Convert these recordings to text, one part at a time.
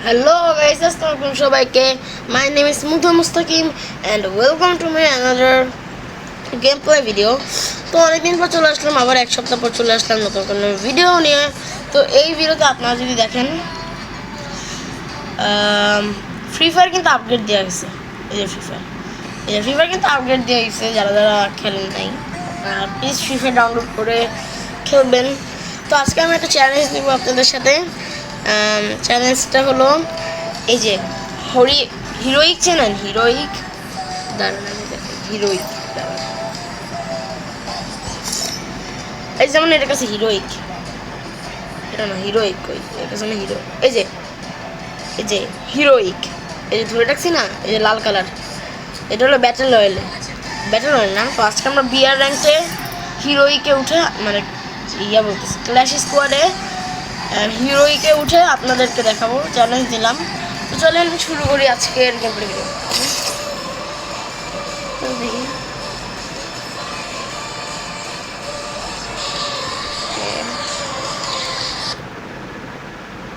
Hello guys, আসসালামু সবাইকে। My name is Mutha Mustaqim and welcome to my another gameplay video. তো অনেকদিন পর চলে আসলাম, আবার এক সপ্তাহ পর চলে আসলাম নতুন কোনো ভিডিও নিয়ে। তো এই ভিডিওতে আপনারা যদি দেখেন ফ্রি ফায়ার কিন্তু আপডেট দেওয়া গেছে। এই যে ফ্রি ফায়ার কিন্তু আপডেট দেওয়া গেছে। যারা যারা খেলেন নাই প্লিজ ফ্রি ফায়ার ডাউনলোড করে খেলবেন। তো আজকে আমি একটা চ্যালেঞ্জ দেবো আপনাদের সাথে। চ্যালেঞ্জটা হলো এই যে হিরোইক চেনেন? হিরোইক দাঁড়ান আমি দেখেন, হিরোইক দাঁড়ান, এই যেমন এটার কাছে হিরোইক, এটা না হিরোইক, ওই এর কাছে না হিরো, এই যে হিরোইক, এই যে ধরে রাখছি না, এই যে লাল কালার, এটা হলো ব্যাটেল রয়্যাল না। তো আজকে আমরা বিআর র্যাঙ্কে হিরোইকে উঠে মানে বলতেছি ক্ল্যাশ স্কোয়াডে হিরোইকে উঠে আপনাদেরকে দেখাবো, চ্যালেঞ্জ দিলাম। তো চলেন শুরু করি আজকের গেমপ্লে ভিডিও। দেখি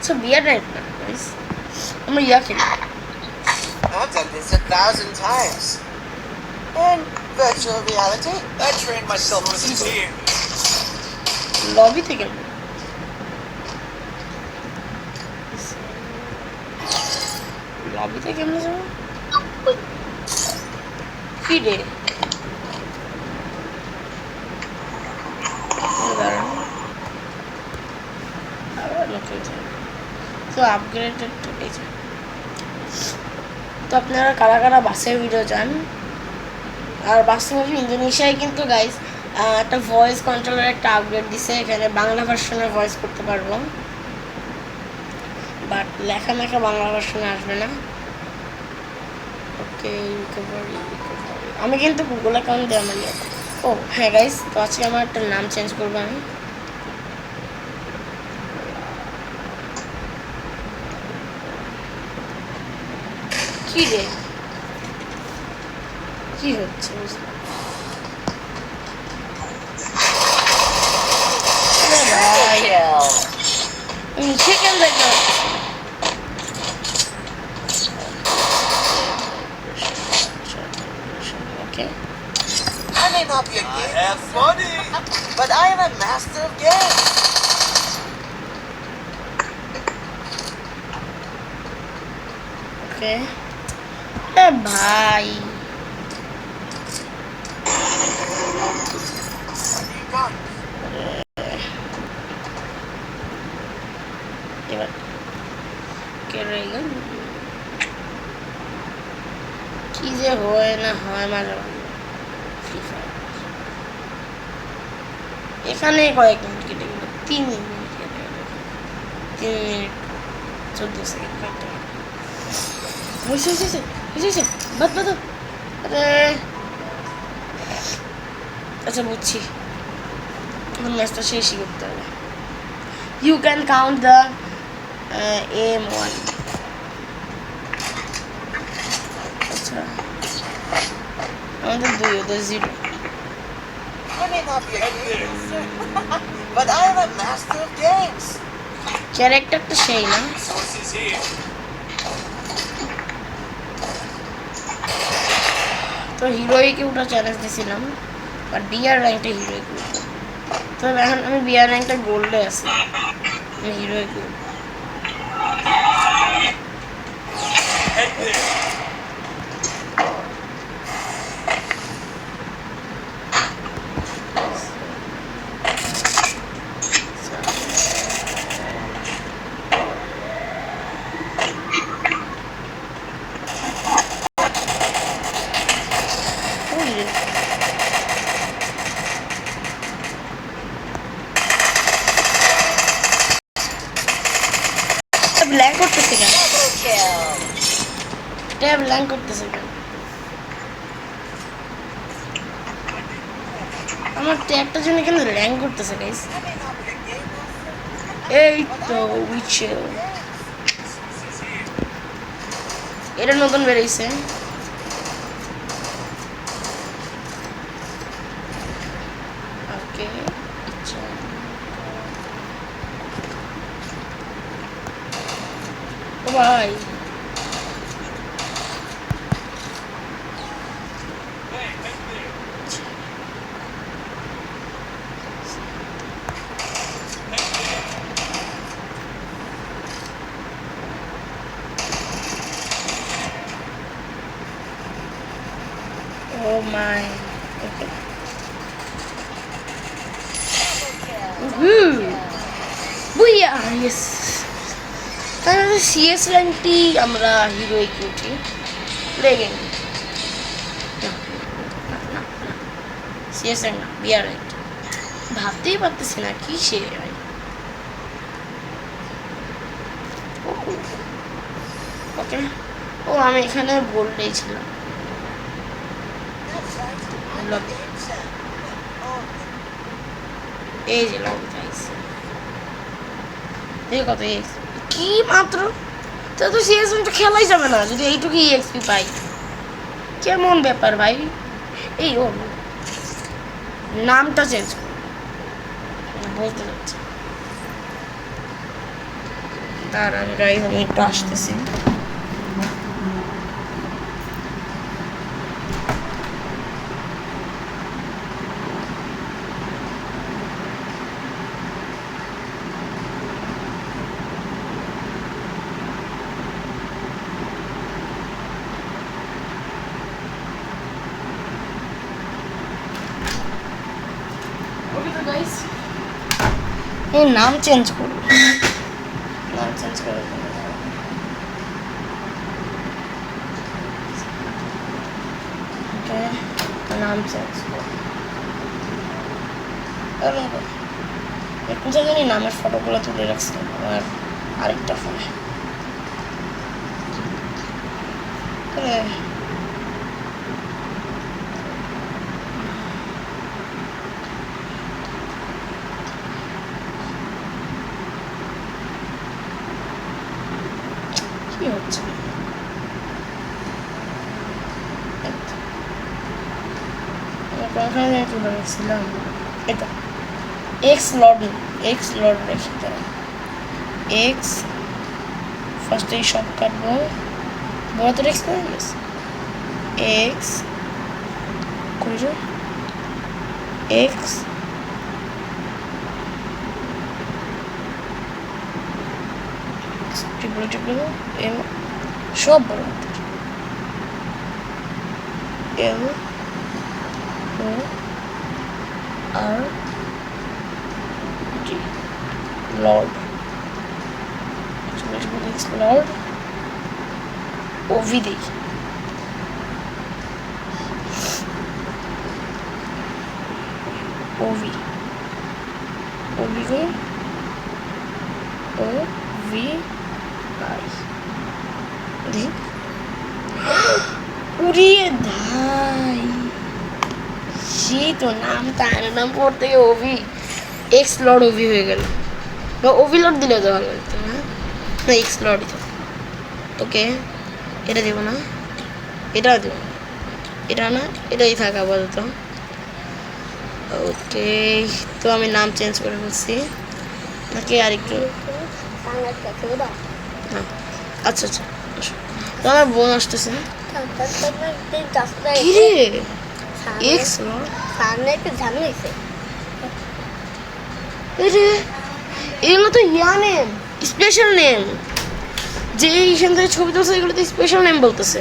So we are right now, guys. আমরা ইয়া খেলি। I've done this 1,000 times. In virtual reality, I trained myself as a team. Lobby থেকে কেমনে যাবো? কি রে তো আপগ্রেডেড এই যে। তো আপনারা কারা কারা বাসের ভিডিও চান? আর বাসে ইন্দোনেশিয়ায় কিন্তু গাইস একটা ভয়েস কন্ট্রোলার একটা আপগ্রেড দিছে, এখানে বাংলা ভার্সনে ভয়েস করতে পারবো, বাট লেখা বাংলা ভার্সনে আসবে না। ওকে রিকভারি, আমি কিন্তু গুগল অ্যাকাউন্ট দিয়ে আমার ইয়ে। ও হ্যাঁ গাইস, তো আজকে আমার একটা নাম চেঞ্জ করবো আমি। কি রে কি হচ্ছে চিকেন দেখতে I may not be a gamer, have funny, but I am a master of games. ওকে ভাই এবার কি যে হয় না হয় মাঝে মাঝে। এখানে কয়েক মিনিট কেটে গেল, 3 মিনিট কেটে গেল, 3 মিনিট 14 সেকেন্ড কাটতে গেল। হয়েছে বাদ আরে আচ্ছা বুঝছি, ম্যাচটা শেষই করতে হবে। You can count the M1। আচ্ছা আমাদের 2, ওদের 0। I may not be a gamer, but I am a master of games. ক্যারেক্টারটা সেই না। তো হিরোইকে উঠা চ্যালেঞ্জ দিয়েছিলাম, আর বিআর র্যাঙ্কটা হিরোইকে উঠবো। তবে এখন আমি বিআর র্যাঙ্কটা গোল্ডে আছি, আমি হিরোইকে উঠবো। ল্যাং করতেছে কেন? ট্যাব ল্যাং করতেছে কেন? আমার ট্যাবটার জন্য কেন ল্যাং করতেছে গাইস? এই তো উইচেল, এটা নতুন বেরিয়েছে। ওকে আচ্ছা, ও ভাই Oh my. Okay. Booyah! Yes. তাহলে সিএস র্যাঙ্কটি আমরা হিরোইক উঠি লেগেন সিএস র্যাঙ্ক না বিআর র্যাঙ্ক ভাবতেই পারতেছি না কি সে ভাই ওকে ও আমি এখানে বললেই ছিলাম লবি এই যে লবি চাইছি এই কত কি মাত্র তো সিএস তো খেলাই যাবে না যদি এইটুকু এক্সপি পাই কেমন ব্যাপার ভাই এই ও নামটা চেঞ্জ বলতে যাচ্ছে দাঁড়ান গাইস আমি একটু আসতেছি এই নাম চেঞ্জ করব নাম চেঞ্জ করে ওকে নাম চেঞ্জ কোথায় জানি নামের ফটোগুলো তুলে রাখছিলাম আমার আরেকটা ফোনে কি হচ্ছে কোথায় তুলে রাখছিলাম এটা এক্স লর্ড রেখে দেওয়া এক্স ফার্স্টে সব কাটবো বড় তো এক্স করে গেছে এক্স করে এক্স ট্রিপল এম সব বড় এল ও আর জি লর্ড লর্ড ওভি দেখি ওভি ওভি ও ভি আই দেখ উড়িয়ে ধাই সেই তো নাম তার নাম পড়তে ওভি এক্স লর্ড ওভি হয়ে গেল বা ওভি লর্ড দিলে তো ভালো হতো না এক্স লর্ডই তো ওকে এটা দেবো না এটা দেবো এটা না এটাই থাকা আপাতত ওকে তো আমি নাম চেঞ্জ করে ফেলছি নাকি আর একটু আচ্ছা আচ্ছা তো আমার বোন আসতেছে কি রে এক্স লর্ড সামনে একটু ঝামেলা হয়েছে এগুলো তো ইয়া নেম স্পেশাল নেম যে এইখান থেকে ছবি তুলছে এগুলো তো স্পেশাল নেম বলতেছে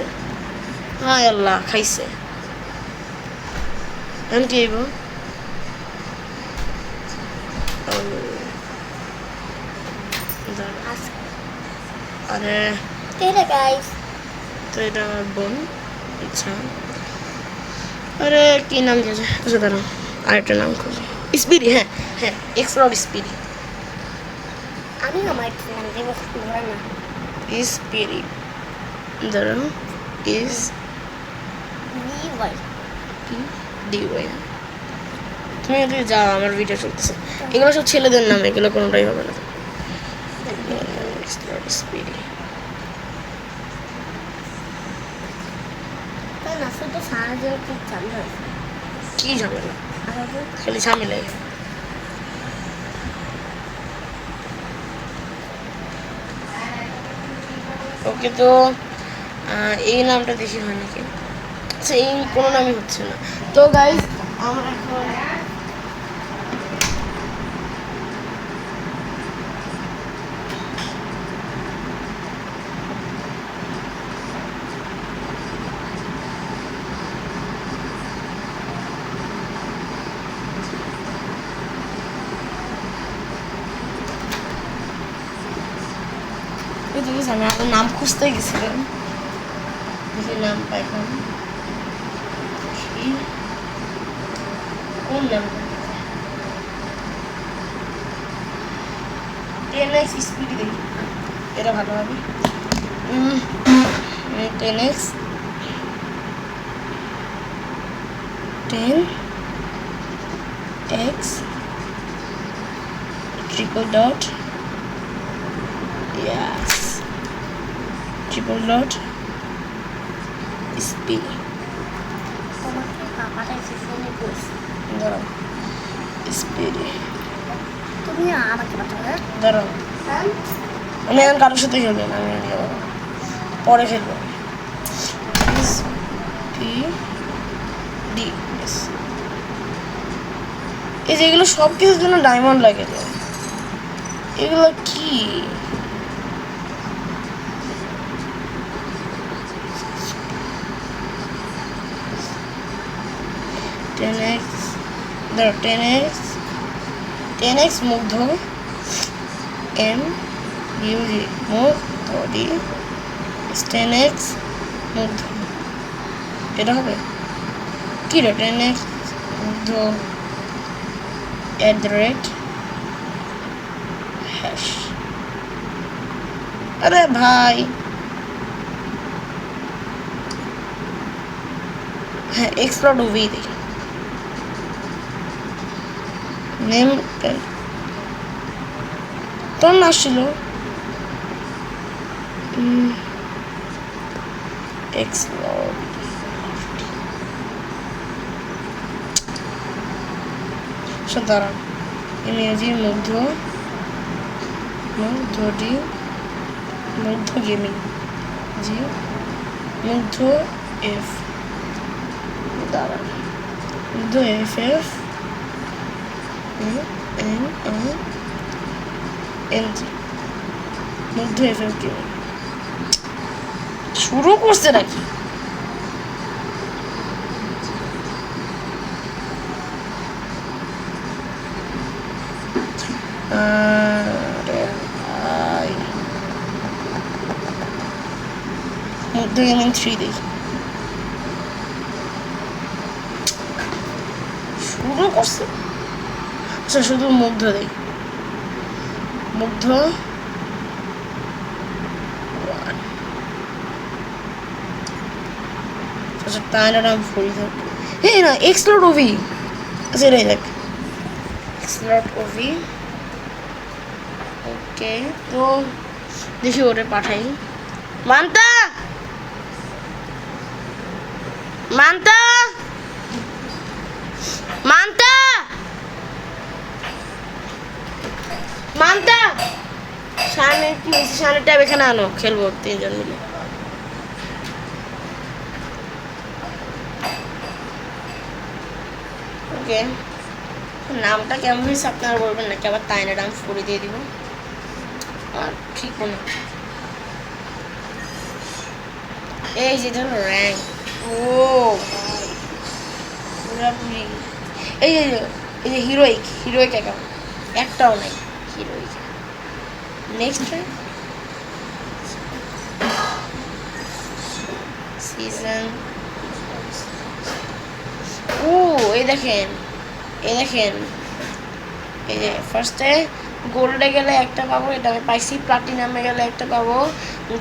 হায় আল্লাহ খাইছে এখন কি আইব আরে তেরে গাইস তো এটা আমার বোন আচ্ছা আরে কি নাম দিয়েছে আচ্ছা দাঁড়াও আরেকটা নাম খুঁজে স্পিডি হ্যাঁ হ্যাঁ এক্স লর্ড স্পিডি আমি আমার একটু নাম দেবো ধরে না স্পিডি দাঁড়াও ইস ডিওয়াই ডিওয়াই তুমি এদিকে যাও আমার ভিডিও চলতেছে এগুলো সব ছেলেদের নাম এগুলো কোনোটাই হবে না স্পিডি তাই না শুধু সাহায্য কি ঝামেলা হয়েছে কি ঝামেলা আর খালি ঝামেলাই ওকে, তো এই নামটা দেখি হয় নাকি। আচ্ছা, এই কোনো নামই হচ্ছে না। তো গাইজ আমরা এখন আমি আপনার নাম খুঁজতে গেছিলাম, দেখি নাম পাইলাম। কোন নামটা? 10x স্পিড দেখি, এটা ভালো হবে। 10x 10x triple dot, yes, triple dot speed। তোমাকে পাপাটা ফোনে বলছি, দাঁড়াও, স্পিড, তুমি আমাকে পাঠাবে। দাঁড়াও, হ্যাঁ, আমি এখন কারোর সাথে খেলবো না, আমি পরে খেলবো। স্পিড, এই যে এগুলো সব কিছুর জন্য ডায়মন্ড লাগে যায়, এগুলো কি? টেন এক্স মুগ্ধ, এম ইউজি মুগ্ধ ডি, 10x মুগ্ধ, এটা হবে কি রে? 10x মুগ্ধ @ হ্যাশ। আরে ভাই, হ্যাঁ, এক্সপ্লোর ওভি দেখি, নেম তোর না আসছিল এক্সপ্লোর, সাধারণ ইমেজি মুগ্ধ, মুগ্ধ গেমিং জি, মুগ্ধ এফ, দাঁড়ান, মুগ্ধ এফ এফ এনজি, মুগ্ধ এফ এফ গেমিং। শুরু করছে নাকি? মুগ্ধ গেমিং 3 দেখি, শুরু করছে। আচ্ছা, শুধু মুগ্ধ দেখি, মুগ্ধ 1। আচ্ছা, তাই না আমি ফুল থাকবো। হ্যাঁ না, এক্সপ্লোর ওভি, আচ্ছা এটাই দেখ, এক্সপ্লোর ওভি। ওকে, তো দেখি ওটা পাঠাই। মান্তা, মান্তা, মান্তা, মান্তা, সামনে কি হয়েছে? সামনে ট্যাব এখানে আনো, খেলবো 3 জন মিলে। ওকে, নামটা কেমন হয়েছে আপনারা বলবেন নাকি আবার তাই না ডান্স করে দিয়ে দিব? আর ঠিক না, এই যে ধরো র্যাঙ্ক, ও পুরাপুরি, এই যে এই যে হিরোইক অ্যাকাউন্ট একটাও নাই, হিরোইক। নেক্সট সিজন, ও এই দেখেন, এই দেখেন, এই যে ফার্স্টে গোল্ডে গেলে একটা পাবো, এটা আমি পাইছি। প্লাটিনামে গেলে একটা পাবো,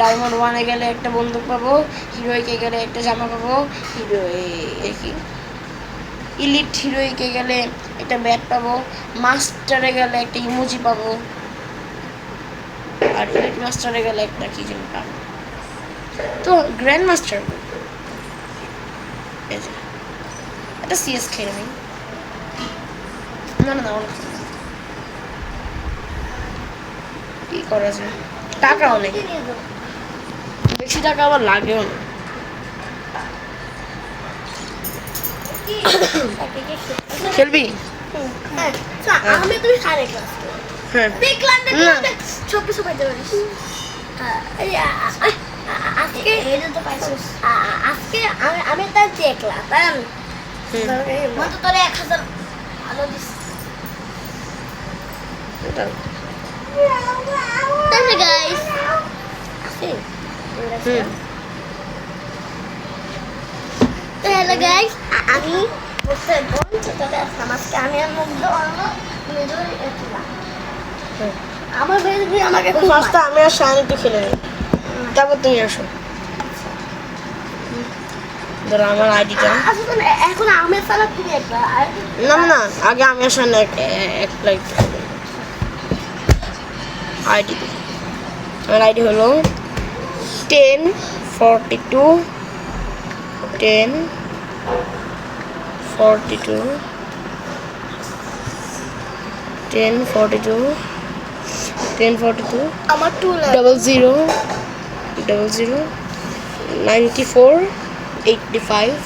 ডায়মন্ড 1-এ গেলে একটা বন্দুক পাবো, হিরোইকে গেলে একটা জামা পাবো, কি ইলিট হিরোইকে গেলে একটা ব্যাট পাবো, মাস্টারে গেলে একটা ইমোজি পাবো, আর ইলিট মাস্টারে গেলে একটা কি যেন পাবো। তো গ্র্যান্ড মাস্টার, এই যে একটা সিএস খেলে নেই, না না না, কি করা যায়, টাকাও নেই। বেশি টাকা আবার লাগেও না। খেলবি? হ্যাঁ আমি তুমি সাড়ে ক্লাস হ্যাঁ দেখলাম না। চব্বিশ পাইতে পারিস আজকে আজকে আমি তার দেখলাম তাই মতো তোর 1000 ভালো দিস তাহলে গাইস তাহলে গাইস আমি বলতে বলছি তাহলে সমাজকে আমি আর মুগ্ধ হলো মেজর এতলা আমার বেবি আমাকে খুব ফার্স্টে আমি আর শাহান একটু খেলে নিই, তারপর তুমি আসো। ধরো আমার আইডিটা আসলে এখন আমের সালাদ তুমি একবার না না, আগে আমি আর শাহান এক লাইক আইডি দিই। আমার আইডি হলো 1042 1042 1042 1042 আমার 2 00 00 94 85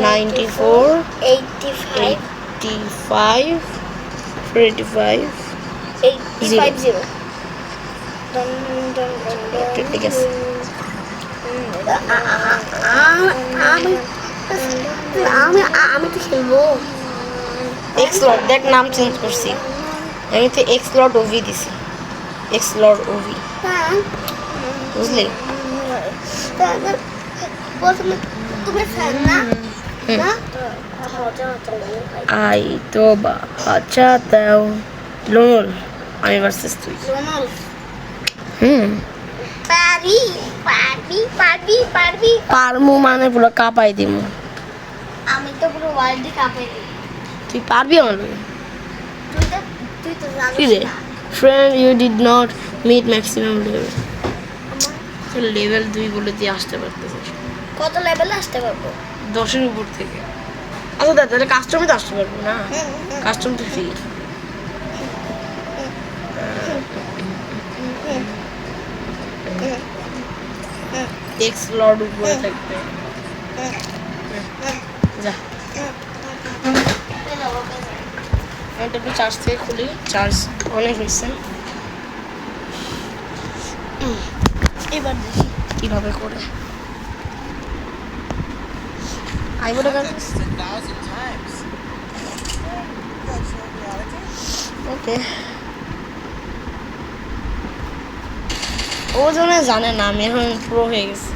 94 85 85 45 850 ঠিক আছে। আমি আমি আমি তো খেলবো এক্স লর্ড, দেখ নাম চেঞ্জ করছি, আমি তো এক্স লর্ড ওভি দিছি, এক্স লর্ড ওভি, হ্যাঁ বুঝলি? প্রথমে তুমি ফ্যান না না আই তো বা আচ্ছা তাও লোল আমি ভার্সেস তুই। পারবি পারবি পারবি পারবি পারমু মানে পুরো কাঁপাই দিমু। আমি তো পুরো ওয়ার্ল্ডে কাঁপে দিই তুই পারবি আমার লগে? তুই তো কি জানিস রে না friend, you did not meet maximum level. Level 2 বলে তুই আসতে পারতেছিস কত লেভেলে আসতে পারবো 10-এর উপর থেকে। আচ্ছা দাদা, তাহলে কাস্টমে তো আসতে পারবো না, কাস্টম তো ফ্রি। এক্স লর্ড উপরে থাকবে, যা আমি একটু চার্জ থেকে খুলি, চার্জ অনেক হয়েছে। এবার দেখি কিভাবে করে আইবোর্ডে কাজ This 1,000 times. Virtual reality. ওকে। ও জন্য জানে না আমি এখন প্রো হয়ে গেছি।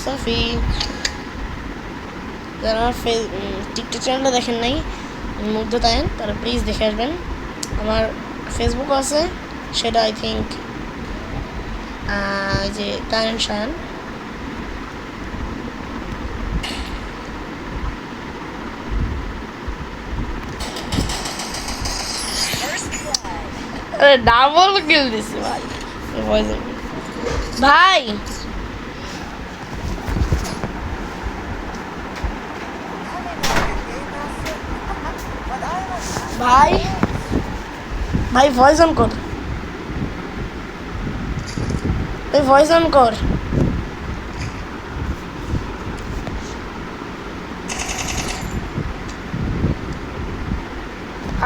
সাফি, যারা টিকটক চ্যানেলটা দেখেন নাই মুগ্ধ তায়েন, তারা প্লিজ দেখে আসবেন। আমার ফেসবুক আছে, সেটা আই থিঙ্ক যে তায়েন শায়ান। আরে ডাবল কিল দিছি ভাই, ভাই ভাই ভাই ভয়েস অন কর, ভাই ভয়েস অন কর।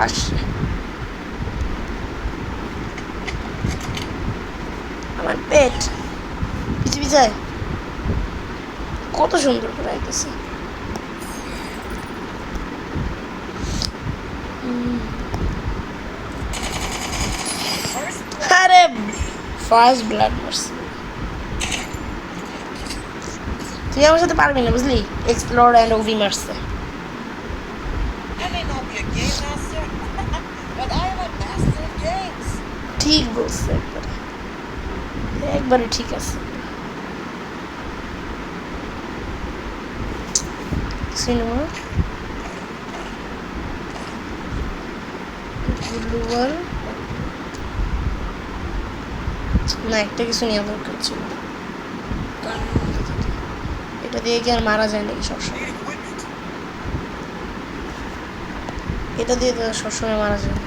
আসছে আমার পেট পিছে পিছে কত সুন্দর করে আইতেছে। আরে ফার্স্ট ব্লাড মারছে। তুই আমার সাথে পারবি না বুঝলি, এক্সপ্লোর অ্যান্ড ওভি মারছে। I may not be a game master, but I am a master of games. ঠিক বলছে একবারে, একবারে ঠিক আছে। সিনেমা গ্লোবাল না, একটা কিছু নেওয়া দরকার ছিল। এটা দিয়ে কি আর মারা যায় নাকি সবসময়? এটা দিয়ে তো সবসময় মারা যায় না।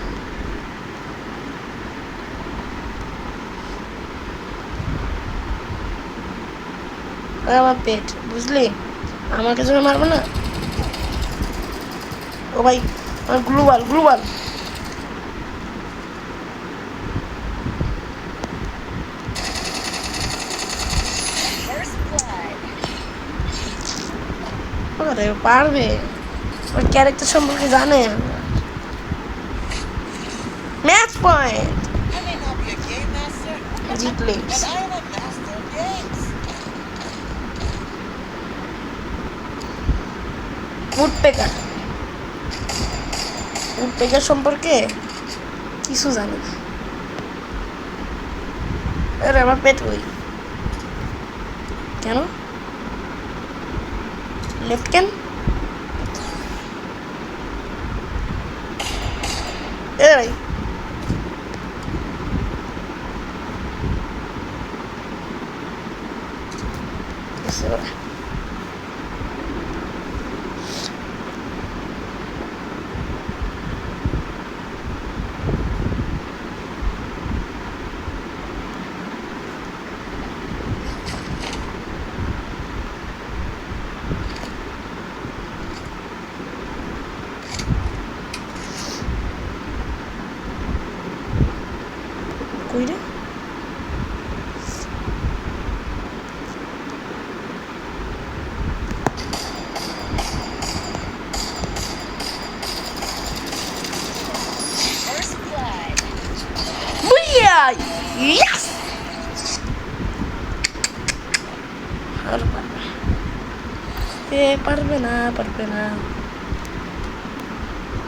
আমার পেট, বুঝলি? আমাকে যখন মারবে না, ও ভাই আমার গ্লুবাল গ্লুবাল। আরে পারবে, ওর ক্যারেক্টার সম্পর্কে জানে। Match point, I may not be a game master, জিতলে। but I am a master of games. Woodpecker, woodpecker সম্পর্কে কিছু জানি না। আরে আমার পেট ওই কেন লেফট ক্যান, এ ভাই কই রে? বুইয়া, ইয়েস। আর পারবে, পারবে না, পারবে না,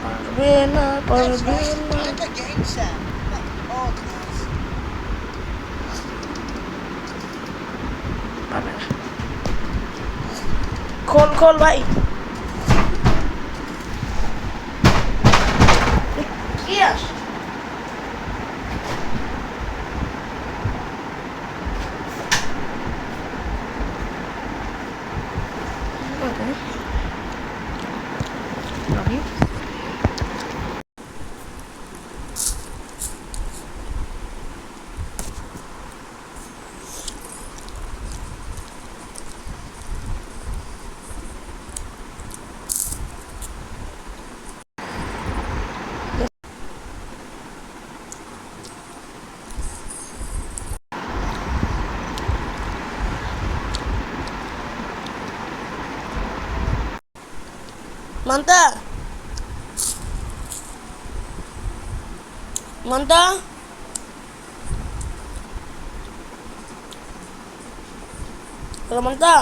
পারবে না, That's পারবে right, না। I'm the game chef. Like all class. পারবে না। খোল খোল ভাই। Yes. Okay. Love you. Manta. Manta. Halo Manta,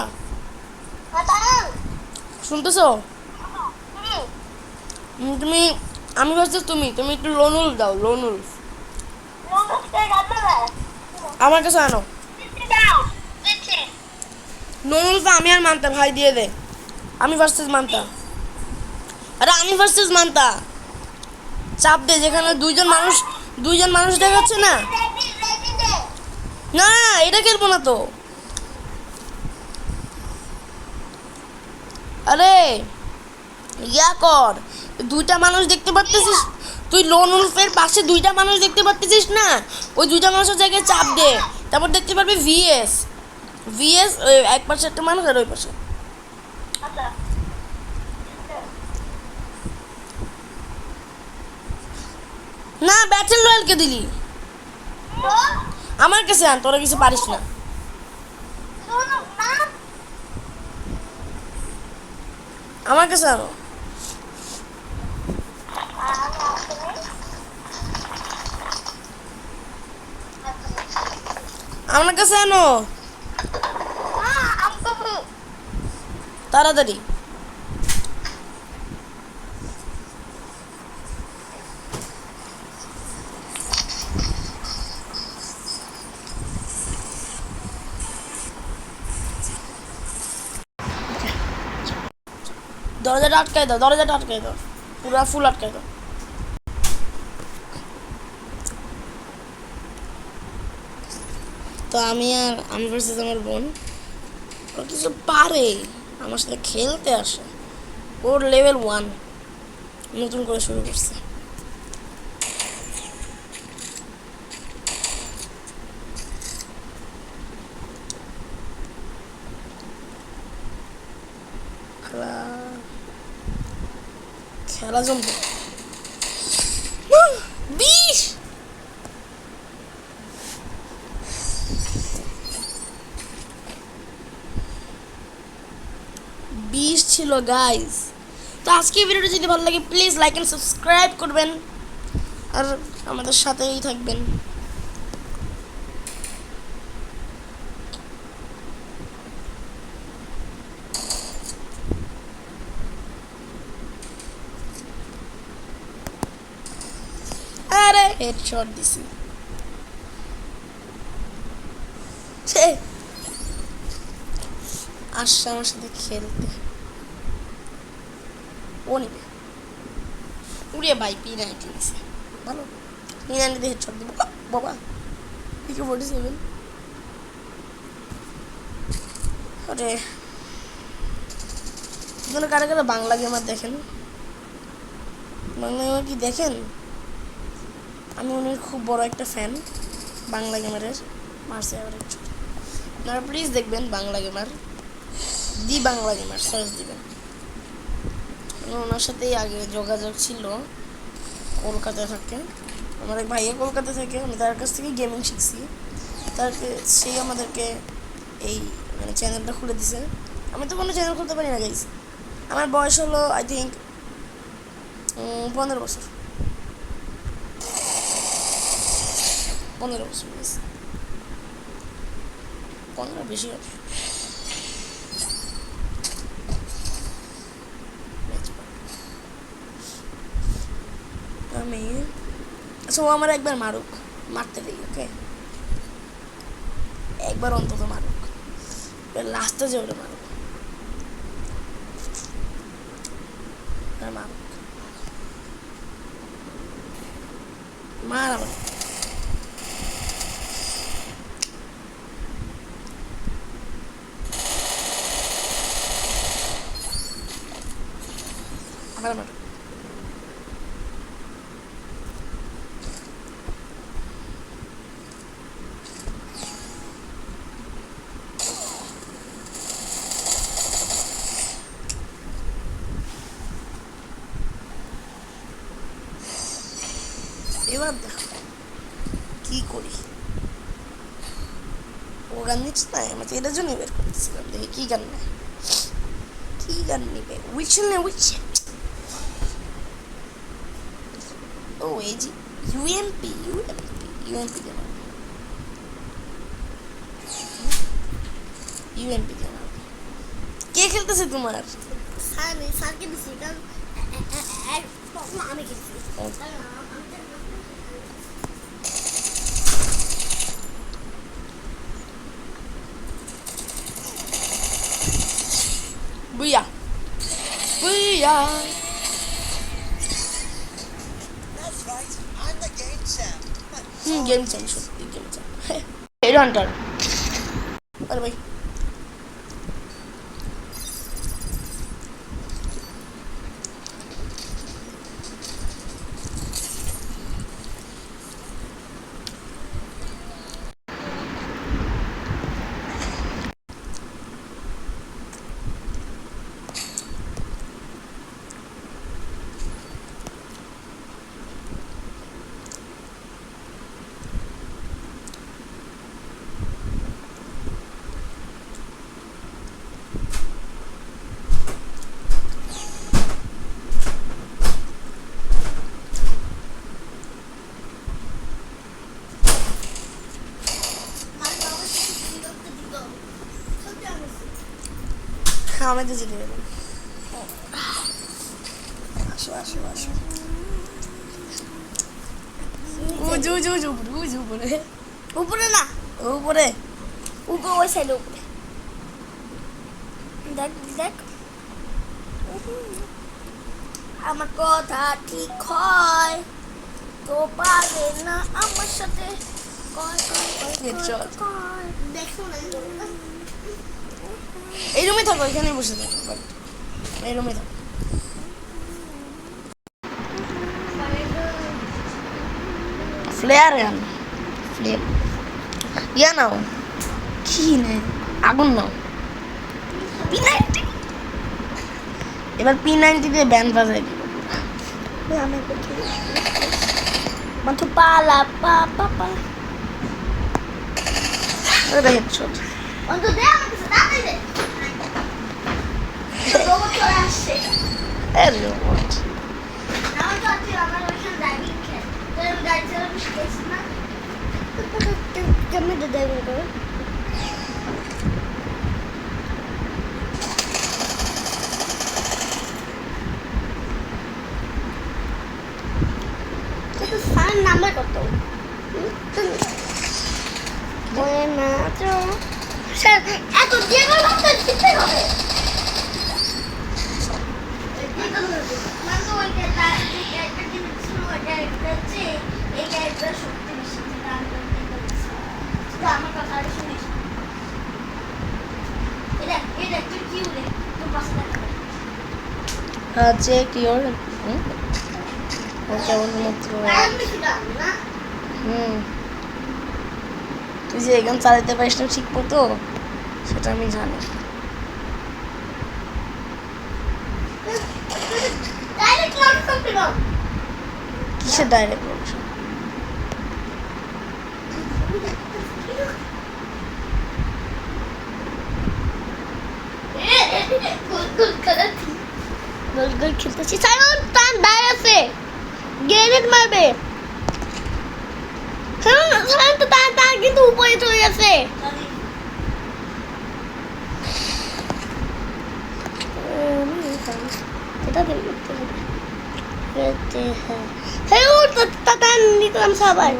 শুনতেছো? তুমি, আমি ভাবছি তুমি তুমি একটু লোনুল দাও, লোনুল আমার কাছে আনো। লোনুল তো আমি আর মানতা ভাই দিয়ে দে। আমি ভার্সেস মানতা, আরে আমি ভার্সেস মানতা। চাপ দে, যেখানে দুইজন মানুষ দেখাচ্ছে না। না এটা খেলবো না তো। আরে ইয়া কর, দুইটা মানুষ দেখতে পারতেছিস তুই? লোন উলফের পাশে দুইটা মানুষ দেখতে পারতেছিস না? ওই দুইটা মানুষের জায়গায় চাপ দে, তারপর দেখতে পারবি ভিএস। ভিএস এক পাশে একটা মানুষ আর ওই পাশে। না ব্যাটেল রয়্যালকে দিলি, আমার কাছে আন, তোরা কিছু পারিস না। আমার কাছে আনো, আমার কাছে আনো তাড়াতাড়ি। দরজাটা আটকাই দাও, দরজাটা আটকাই দাও, পুরা ফুল আটকাই দাও। তো আমি ভার্সেস আমার বোন, ও কিছু পারে, আমার সাথে খেলতে আসে। ওর লেভেল 1 নতুন করে শুরু করছে। খেলা জমবে। 20 20 ছিল গাইস। তো আজকে ভিডিওটা যদি ভালো লাগে প্লিজ লাইক এন্ড সাবস্ক্রাইব করবেন আর আমাদের সাথেই থাকবেন। আরে হেডশট দিছি। আসছে আমার সাথে খেলতে। ও নিবে। উড়িয়ে ভাই P90 দিছে। ভালো। P90 দিয়ে হেডশট দিব। বাবা। AK-47। আরে এখানে কারা কারা বাংলা গেমার দেখেন? বাংলা গেমার কি দেখেন? আমি উনির খুব বড় একটা ফ্যান বাংলা গেমারের। মারছে আবার হেডশট। আপনারা প্লিজ দেখবেন বাংলা গেমার, দি বাংলা গেমার সার্চ দিবেন। ওনার সাথেই আগে যোগাযোগ ছিল, কলকাতায় থাকে। আমার এক ভাইয়া কলকাতা থেকে, আমি তার কাছ থেকে গেমিং শিখছি। সেই আমাদেরকে এই মানে চ্যানেলটা খুলে দিছে। আমি তো কোনো চ্যানেল খুলতে পারি না গাইস। আমার বয়স হলো আই থিঙ্ক 15 বছর। 15 বছর গাইস। 15 বেশি হবে। আমি আচ্ছা ও আমার একবার মারুক, মারতে দিই ওকে, একবার অন্তত মারুক, লাস্টে যে ওটা মারুক, মারুক, মার আবার। আবার মারুক। এবার দেখো কি করি। ও গান নিচ্ছে না, আমি তো এটার জন্য বের করতেছিলাম, দেখি কি গান নেয়, কি গান নিবে। উইচেল না উইচেল, ও এই যে ইউএমপি দিয়ে মারবে, ইউএমপি দিয়ে মারবে। কে খেলতেছে তোমার? স্যারকে দিছি কারণ আমি খেলছি। বুইয়া বুইয়া। That's right. I'm the game champ. Game চাই, সত্যি গেম চাই। Head Hunter. আরে ভাই আমাদের জিতে গেলাম। আসো আসো আসো। উজু উজু উজু উজু উপরে, উপরে না, উপরে উপরে ওই সাইডে উপরে। দেখ দেখ আমার কথা ঠিক হয় তো পারে না আমার সাথে কয় কয় কয় Headshot. কয়। দেখো না এই রুমে থাকো, এখানে বসে থাকো, বাট এই রুমে থাকো। ফ্লেয়ার গান, ফ্লেয়ার ইয়া নাও, কি নেই আগুন নাও। P90 এবার P90 দিয়ে ব্যান্ড বাজাই দিব। আমি বলছি মাত্র পালা পা পা পা এটা হেডশট। অন্তত দে আমাকে দাঁড়াই দে রোবট চলে আসছে এর রোবট। আমার তো আছে আমার ওইখানে ড্রাইভিং খেল তো আমি গাড়ি চালাতে শিখেছি না কেমন ড্রাইভিং করে তো সান নাম্বার কত বুয়েনা তো স্যার এত দিয়ে গেল তো দিতে হবে মানে ওই একটা জিনিস ছিল ওইটা হচ্ছে এই ক্যারেক্টার সত্যি বেশি যেটা আমি সেটা আমার কথা আর শুনিস এটা তুই কি বলে তোর পাশে দেখা চেক ইওর কেমন মাত্র আমি সেটা না তুই যে এখান চালাতে পারিস না ঠিক মতো সেটা আমি জানি। ডাইরেক্ট লক করতে দাও কিসের ডাইরেক্ট লোকেশন? গোল খেলতেছি সায়ন টান দাঁড় আছে গ্রেনেড মারবে সায়ন তো টান কিন্তু উপরে চলে গেছে এটা দেখতে হ্যাঁ ও টান নিতাম সবাই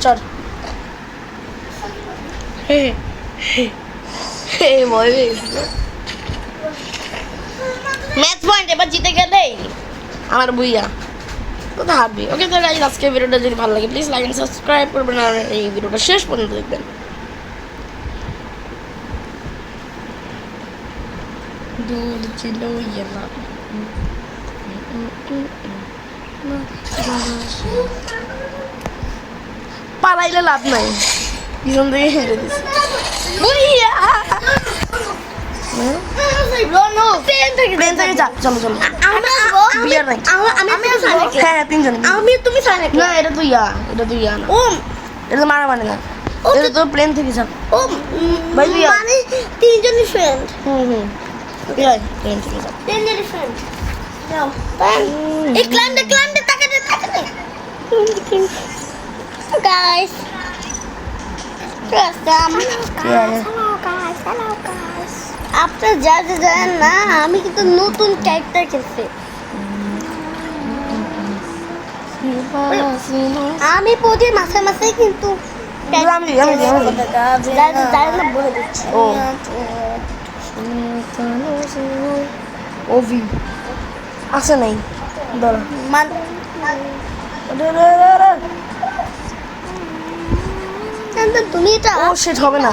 চল ম্যাচ পয়েন্ট এবার জিতে গেলেই আমার বুইয়া কোথায় হারবি। ওকে তো গাইস আজকে ভিডিওটা যদি ভালো লাগে প্লিজ লাইক এন্ড সাবস্ক্রাইব করবেন আর এই ভিডিওটা শেষ পর্যন্ত দেখবেন। দুধ ছিল ইয়েলা পালাইলে লাভ নাই পিছন থেকে হেরে দিচ্ছে বুইয়া। প্লেন থেকে যা চলো চলো বিয়ার নাই হ্যাঁ তিনজন আমি তুমি সাইন না এটা তুই ইয়া না ও এটা তো মারামারি না এটা তো প্লেন থেকে যা ও ভাই তুই মানে তিনজনই ফ্রেন্ড প্লেন থেকে যা তিনজনই ফ্রেন্ড যাও এই ক্লাইম্ব তাকে দে গাইস আপনার যা জানেন না আমি কিন্তু নতুন ক্যারেক্টার খেলছি আমি প্রতি মাসে মাসে কিন্তু বলে দিচ্ছি ওভি আসে নাই দাঁড়া তুমি এটা ও সেট হবে না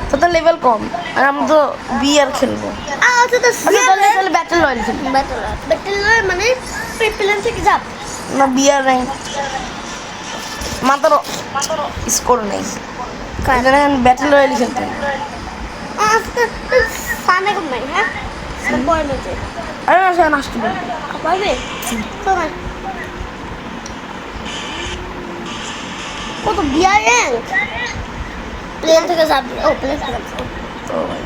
তোর লেভেল কম আর আমরা তো বিয়ার খেলবো। আচ্ছা তো তাহলে ব্যাটল রয়্যাল খেলবো। ব্যাটল মানে প্লেন থেকে যাব না বিয়ার র্যাঙ্ক মাত্র স্কোর নেই ব্যাটল রয়্যাল খেলতে আচ্ছা সামনে কম নাই হ্যাঁ পয়েন্ট আছে আরে না সে আসতে পারবে পারবে তোমার কত বিয়ার র্যাঙ্ক প্লেন থেকে যাব ও প্লেন থেকে যাব তো ভাই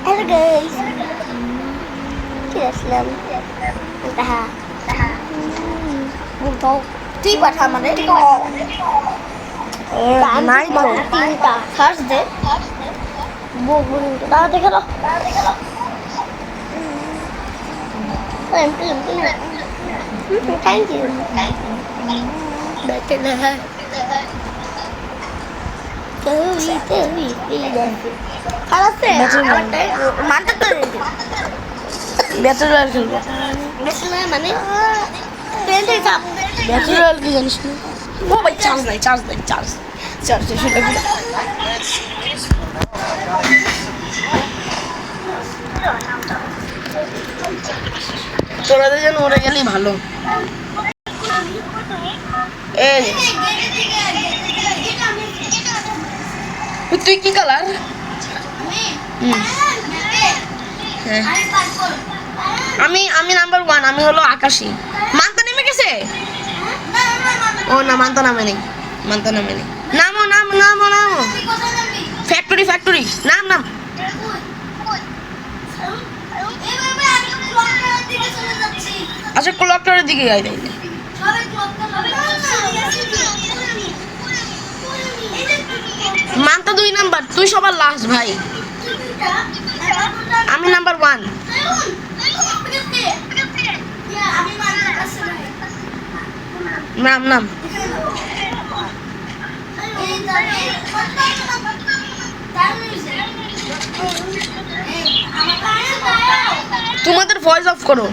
হ্যালো গাইস কি আসলাম তাহা বলতো তুই পাঠা মানে নাই তো তিনটা ফার্স্ট ডে তারা দেখে লো থ্যাংক ইউ बैठे ना है খালাসে মানতে তো ব্যাটল রয়্যাল খেলবো। বেশি না মানে ট্রেন থেকে চাপ ব্যাটল রয়্যাল কি জানিস না ও ভাই চার্জ নাই চার্জ সেটা কি Let's see this for now. তোরাদের জন্য ওরা গেলেই ভালো এই যে, তুই কি কালার হ্যাঁ আমি নাম্বার 1 আমি হলো আকাশী মান্তা নেমে গেছে ও না মান্তা নামে নেই নামো ফ্যাক্টরি নাম আচ্ছা ক্লকটারের দিকে যাই তাইলে মান্তা 2 নাম্বার তুই সবার লাস্ট ভাই আমি নাম্বার 1 নাম তোমাদের ভয়েস অফ করো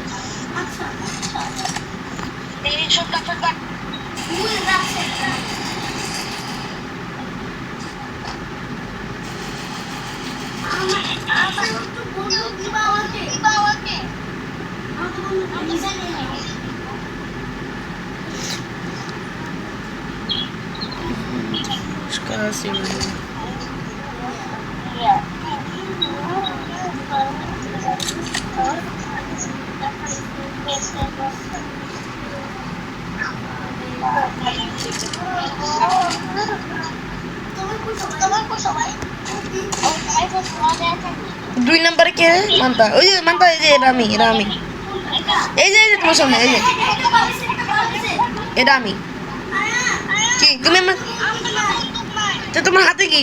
দুই নম্বরে কে মান্তা ওই যে মান্তা এই যে এটা আমি এই যে তোমার সামনে এই যে এটা আমি কি তুমি তো তোমার হাতে কি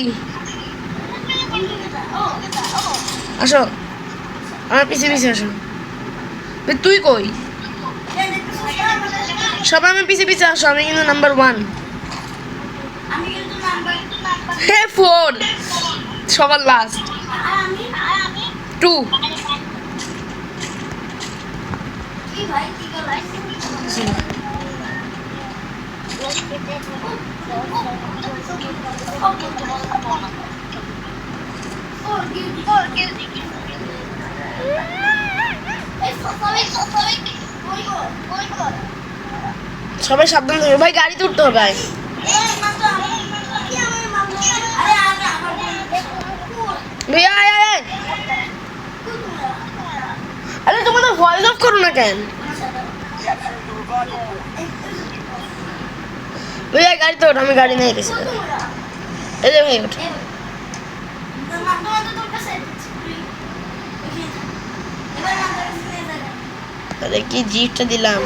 আসো আমার পিছে আসো তুই কই সবাই আমি পিছে আসো আমি কিন্তু নাম্বার 1 হে 4 সবার লাস্ট 2 সবাই সাবধান থাকবে ভাই গাড়িতে উঠতে হবে ভাইয়া আরে তোমাদের ভয়েস অফ করো না কেন ভাইয়া গাড়িতে ওঠ আমি গাড়ি নিয়ে গেছি এই যে ভাই ওঠ আরে কি জিপটা দিলাম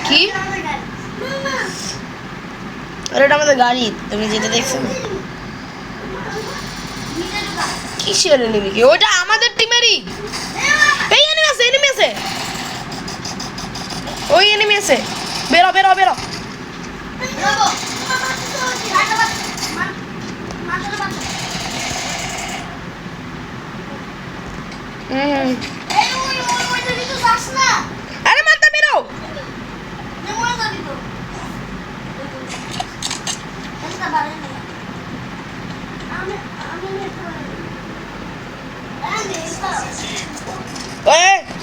কি আরে এটা আমাদের গাড়ি তুমি যেটা দেখছো না কিসের এনিমি কি ওটা আমাদের টিমেরই এই এনিমি আছে ওই এনিমি আছে বেরো আরে মাথা বেরো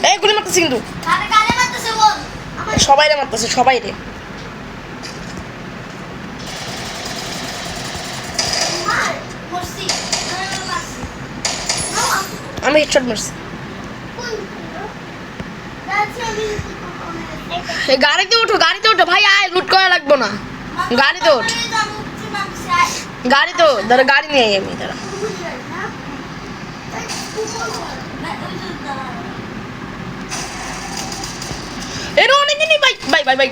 এই গুলি মারতেছে কিন্তু সবাইরে মারতেছে সবাইরে আমি হেডশট মারছি গাড়িতে ওঠো ভাই আয় লুট করা লাগবো না গাড়িতে ওঠ দাঁড়া গাড়ি নিয়ে আই আমি দাঁড়া এর অনেক দিনই বাই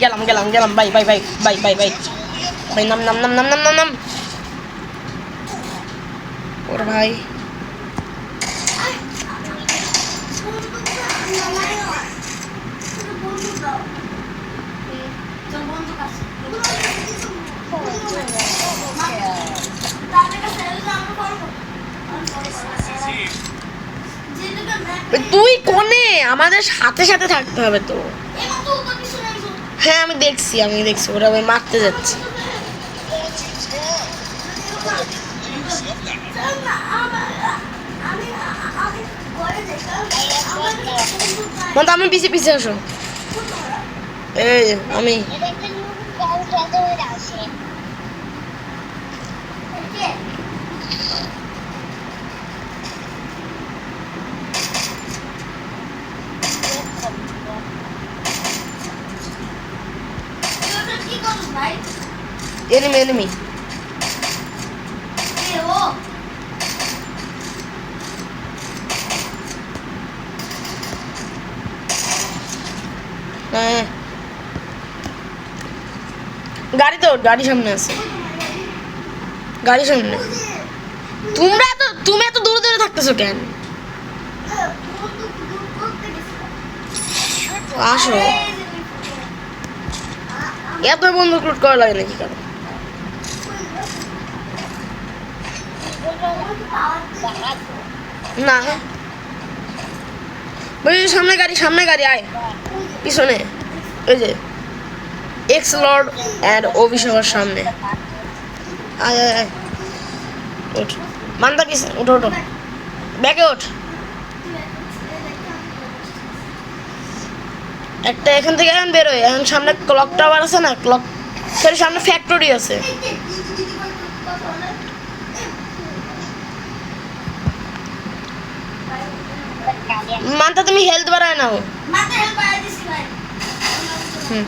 গেলাম বাই নাম ওর ভাই তুই কোনে আমাদের সাথে থাকতে হবে তো হ্যাঁ আমি দেখছি ওরা আমি মারতে যাচ্ছি। মান্তা আমি পিছিয়ে পিছিয়ে আসো। এই যে, আমি এনিমি হ্যাঁ গাড়ি তো গাড়ি সামনে আছে, গাড়ি সামনে। তুমি এত দূরে দূরে থাকতেছো কেন? আসো, এত বন্দুক লুট করা লাগে নাকি কারণ? না বলি সামনে গাড়ি আয় পিছনে। ওই যে এক্স লর্ড অ্যান্ড অভিষেকের সামনে আয় আয় আয় ওঠ মান্তা পিছনে ওঠো ব্যাকে ওঠ। একটা এখান থেকে এখন বেরোয়, এখন সামনে ক্লক টাওয়ার আছে না, ক্লক সামনে ফ্যাক্টরি আছে। মানতা তুমি হেলথ বাড়ায় নাও। হুম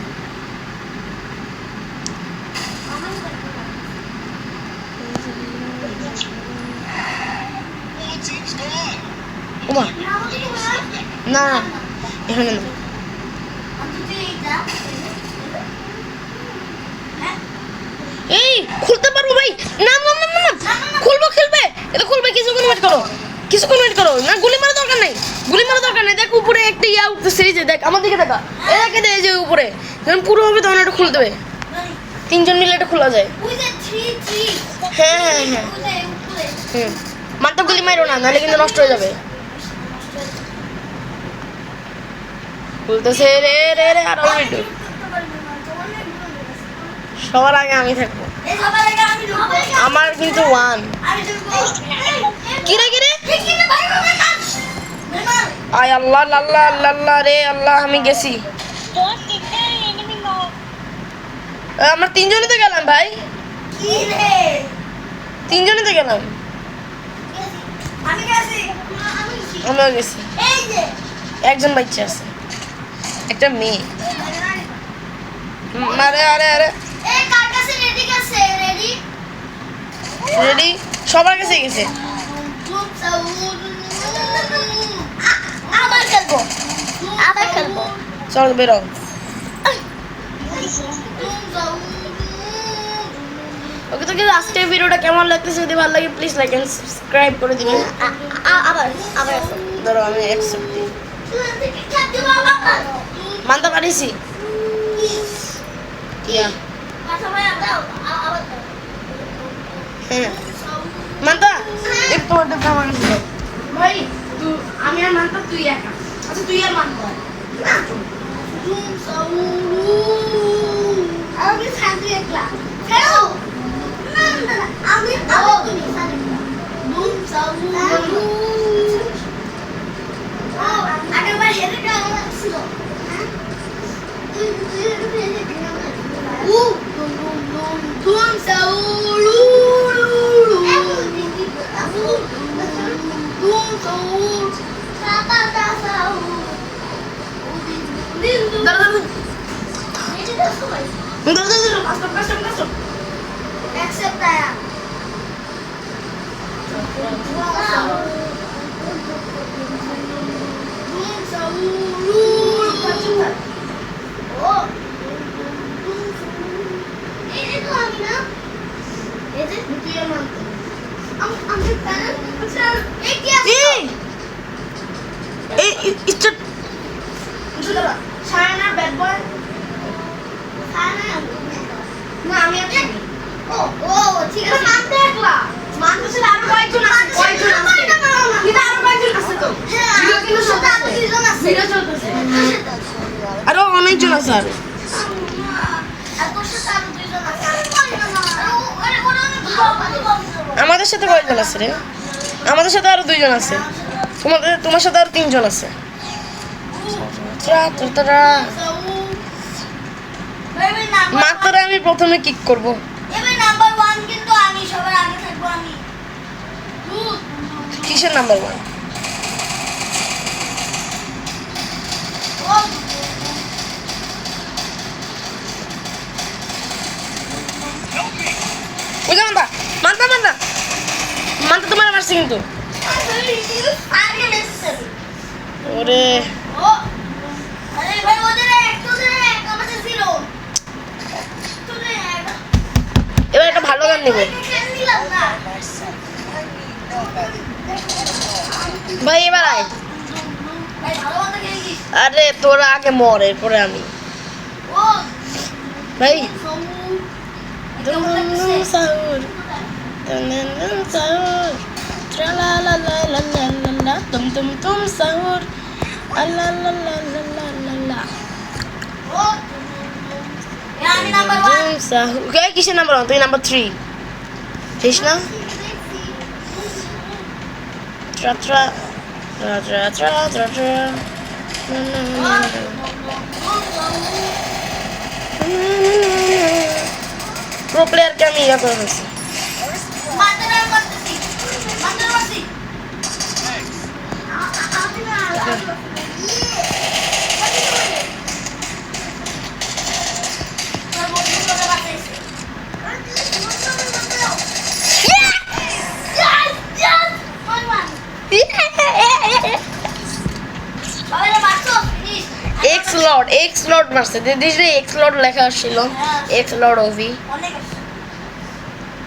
ওমা না এখানে না, এই খুলতে পারবো ভাই? না না না না খেলবে এটা খুলবে। কিছুক্ষণ ওয়েট করো না, গুলি মারা দরকার নাই দেখ উপরে একটা ইয়া উঠতেছে, এই যে দেখ আমার দিকে দেখা, এটাকে দে, এই যে উপরে যখন পুরো হবে তখন এটা খুলে দেবে। 3 জন মিলে এটা খোলা যায়। হ্যাঁ মাত্র গুলি মারো না, নাহলে কিন্তু নষ্ট হয়ে যাবে। খুলতেছে রে রে রে আর অলরেডি সবার আগে আমি থাকবো। আমার কিন্তু 1 কিরে আয় আল্লাহ আল্লাহ আল্লাহ রে আল্লাহ, আমি গেছি। আমার 3 জনই তো গেলাম ভাই, 3 জনই তো গেলাম। আমিও গেছি, একজন বাচ্চা আছে, একটা মেয়ে। আরে আরে আরে রেডি সবার কাছে গেছে। আবার খেলবো চল বেরো। ওকে তো কিন্তু আজকের ভিডিওটা কেমন লাগতেছে, যদি ভালো লাগে প্লিজ লাইক এন্ড সাবস্ক্রাইব করে দিবেন। আবার ধরো আমি অ্যাকসেপ্ট দিই। মানতে পারিছি হ্যাঁ মানতা একটু আমার কাছে দাও ভাই। আমি আর মানতা তুই একা। আচ্ছা তুই আর মানতা আমি শান্তি একলা খেলো আমি আগেরবার হেরে যাওয়া ছিল। আরো অনেকজন আছে। আমাদের সাথে কয়জন আছে রে? আমাদের সাথে আরো 2 জন আছে। তোমার সাথে আরো 3 জন আছে। মাত্র আমি প্রথমে কিক করব। এবার নাম্বার 1 কিন্তু আমি সবার আগে থাকবো আমি। কিসের নাম্বার 1? বুঝা মান্তা মান্তা মান্তা মান্তা তোমার মারছে কিন্তু। আগে মেসেজ ওরে ও আরে ভাই ওদের একটু দে আমাদের ছিল তো দে এবার একটা ভালো গান নেব দিলাম না ভাই। এবার আয়। ভাই ভালো কথা খেয়েছিস আরে তোরা আগে মর, এরপরে আমি। ও ভাই সমু দুম দুম দুম সাউর দুম দুম দুম সাউর ট্রালালালালালালা দুম দুম দুম সাউর আলালালালালালা ও আমি নাম্বার 1 দুম সাউর। কে কিসের নাম্বার 1? তুই নাম্বার 3 ঠিক না? ট্রা ট্রা ট্রা ট্রা ট্রা ট্রা ট্রা না না না প্রো প্লেয়ারকে আমি ইয়া করে ফেলছি। মাতারা করতেছি মাতারা করতেছি আমি না এক্স লর্ড মারছে। দিস রে এক্স লর্ড লেখা ছিল। এক্স লর্ড ওভি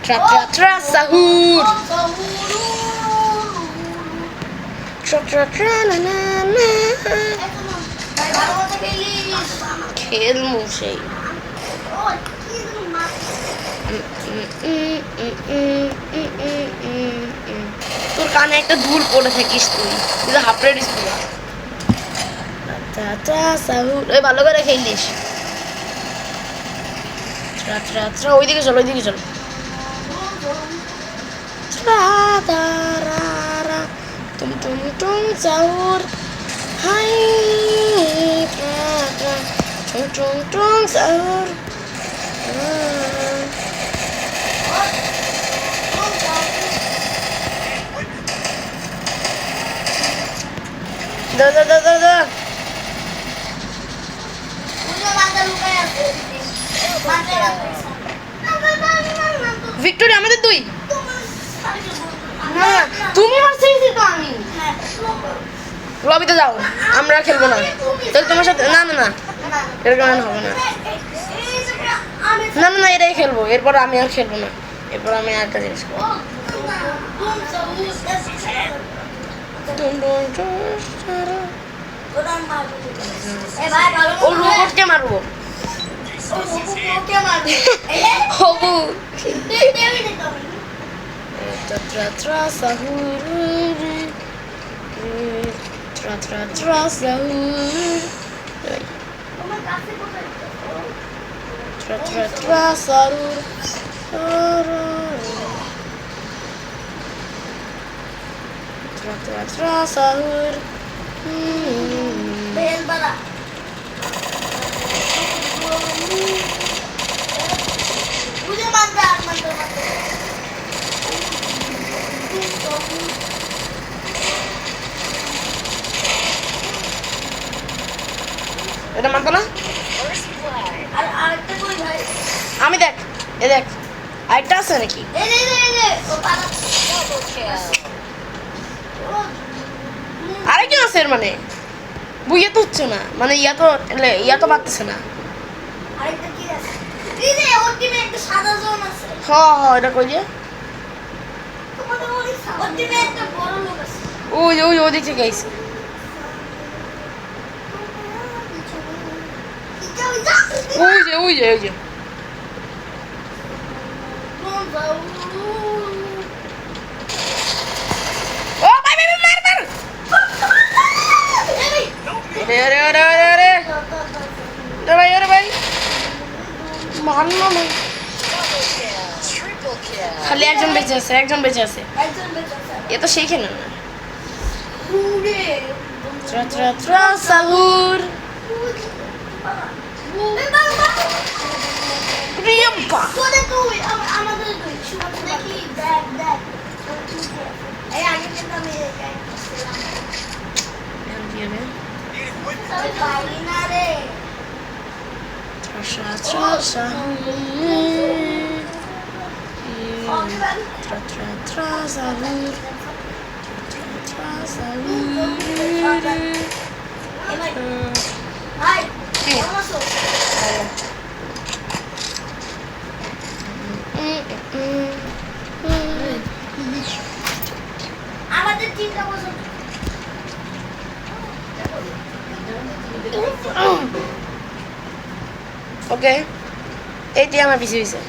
ট্রা ট্রা ট্রা সাহুর ট্রা ট্রা ট্রা না না না খেলমু সেই। তোর কানে একটা ধুল পড়ে থাকিস তুই হাফ রেডিস পুরো। এই ভালো করে খেলিস। ওইদিকে চল ওইদিকে চল। তুম তুম তুম চাউর হাই টুম টুম টুম চাউর দা দা দা দা দা ভিক্টোরিয়া আমাদের 2। না তুমি মারছিস তো আমি। লবিতে যাও, আমরা খেলবো না। তাহলে তোমার সাথে না না না এরকম হবে না। না না না এটাই খেলবো, এরপর আমি আর খেলবো না। এরপর আমি আরেকটা জিনিস করবো। ও রোবটকে মারবো। হবু ট্রা ট্রা সাহুর ট্রা ট্রা ট্রা সাহুর ট্রা ট্রা ট্রা সাহুর ট্রা ট্রা ট্রা সাহুর এটা মানতো না। আমি দেখ এ দেখ আরেকটা আছে নাকি? আরেকজন আছে এর মানে বুঝে তো হচ্ছে না, মানে ইয়া তো পারতেছে না। হ্যাঁ এটা কই যে ওই ওই ওদিক থেকে আইছে। ওই যে ওই যে ওই যে ও ভাই ভাই মার মার। আরে আরে আরে আরে আরে ভাই আরে ভাই মারলো না। খালি একজন বেঁচে আছে, একজন বেঁচে আছে। একজন বেঁচে আছে। এ তো সেইখানে না। উড়ে। ট্রা ট্রা ট্রা সাহুর। রিয়াম্পা। তোদের তুই, আমাদের তুই। দেখি, দেখ, দেখ। এই আগে কিন্তু আমি সবাই পারি না রে। ট্রা ট্রা সাহুর। ট্রা ট্রা ট্রা সাহুর। ট্রা সাহুর। এই ভাই, ভাই, কি? কেমন আছো? আমাদের 3টা বছর ওকে, এইটি আমার পিছিয়ে পিছিয়ে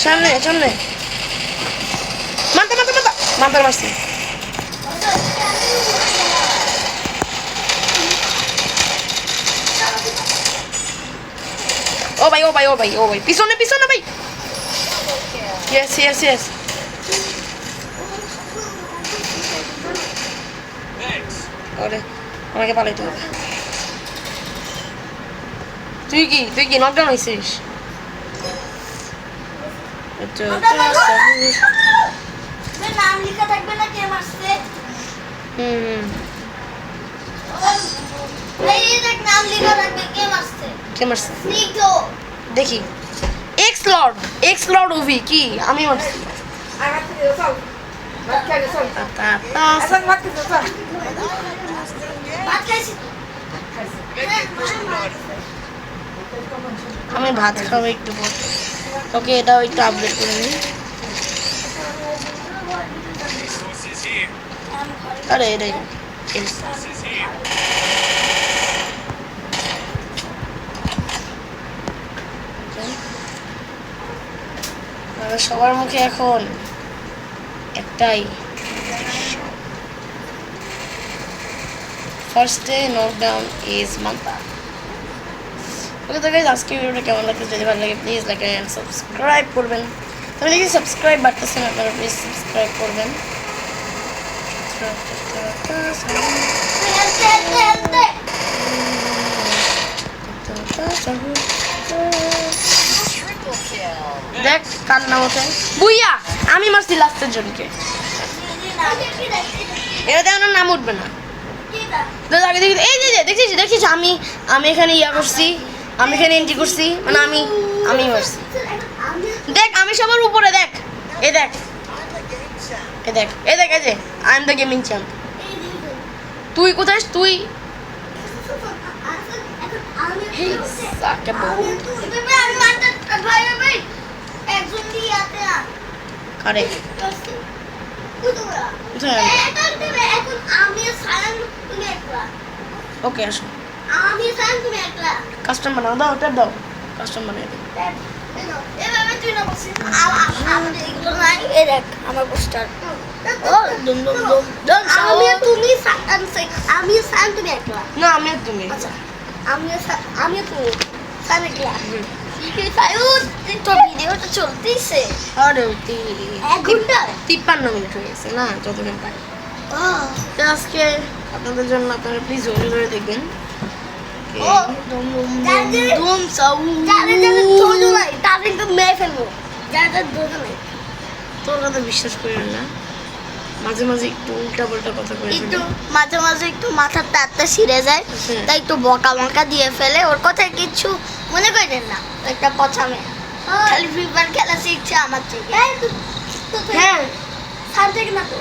সামনে সামনে মারতে মারতে মারতে মারতে মারছি। ও ভাই ও ভাই ও ভাই ও ভাই পিছনে পিছনে ভাই। Yes yes yes. ওরে আমাকে পালাইতে হবে। তুই কি নকডাউন হয়েছিস? নাম লেখা থাকবে না কে মারছে। হুম এই দেখ নাম লেখা থাকবে কে মারছে। কে মারছে স্নিগ্ধ। দেখি। এক্স লর্ড ওভি কি আমি মারছি। ভাত খাইছি। আমি ভাত খাবো একটু পর। ওকে এটাও একটু আপডেট করে নিই। আরে এটাই সবার মুখে এখন একটাই ফার্স্ট ডে নকডাউন ইজ মান্তা। ওকে তো গাইস আজকে ভিডিওটা কেমন লাগছে, যদি ভালো লাগে প্লিজ লাইক এন্ড সাবস্ক্রাইব করবেন। তাহলে কি সাবস্ক্রাইব বাটতেছেন আপনারা প্লিজ সাবস্ক্রাইব করবেন। দেখ কার নাম ওঠে বুইয়া। আমি মারছি লাস্টের জনকে। এটা দেখ নাম উঠবে না। আগে দেখি এই যে দেখছিস দেখছিস আমি এখানে ইয়া করছি, আমি এখানে এন্ট্রি করছি, মানে আমি মারছি। দেখ আমি সবার উপরে দেখ। এই দেখ এই দেখ এই দেখ এই যে I am the gaming champ. তুই কোথায়? তুই আরে ওকে আসো কাস্টম বানাও, দাও ওটা দাও কাস্টম বানিয়ে দিই। আমার পোস্টার তুমি একলা। না আমি আর তুমি আমি তুমি তোর ভিডিওটা চলতেছে আরে 1 ঘন্টা 53 মিনিট হয়ে গেছে না যতক্ষণ পাই। তো আজকে আপনাদের জন্য আপনারা প্লিজ ধরে ধরে দেখবেন। তোর কথা বিশ্বাস করেন না, মাঝে মাঝে একটু উল্টা পাল্টা কথা করে একটু মাঝে মাঝে একটু মাথার তারটা ছিঁড়ে যায়, তাই একটু বকা মকা দিয়ে ফেলে। ওর কথায় কিচ্ছু মনে করেন না, একটা পচা মেয়ে খালি ফ্রি ফায়ার খেলা শিখছে আমার থেকে। হ্যাঁ সার থেকে না তো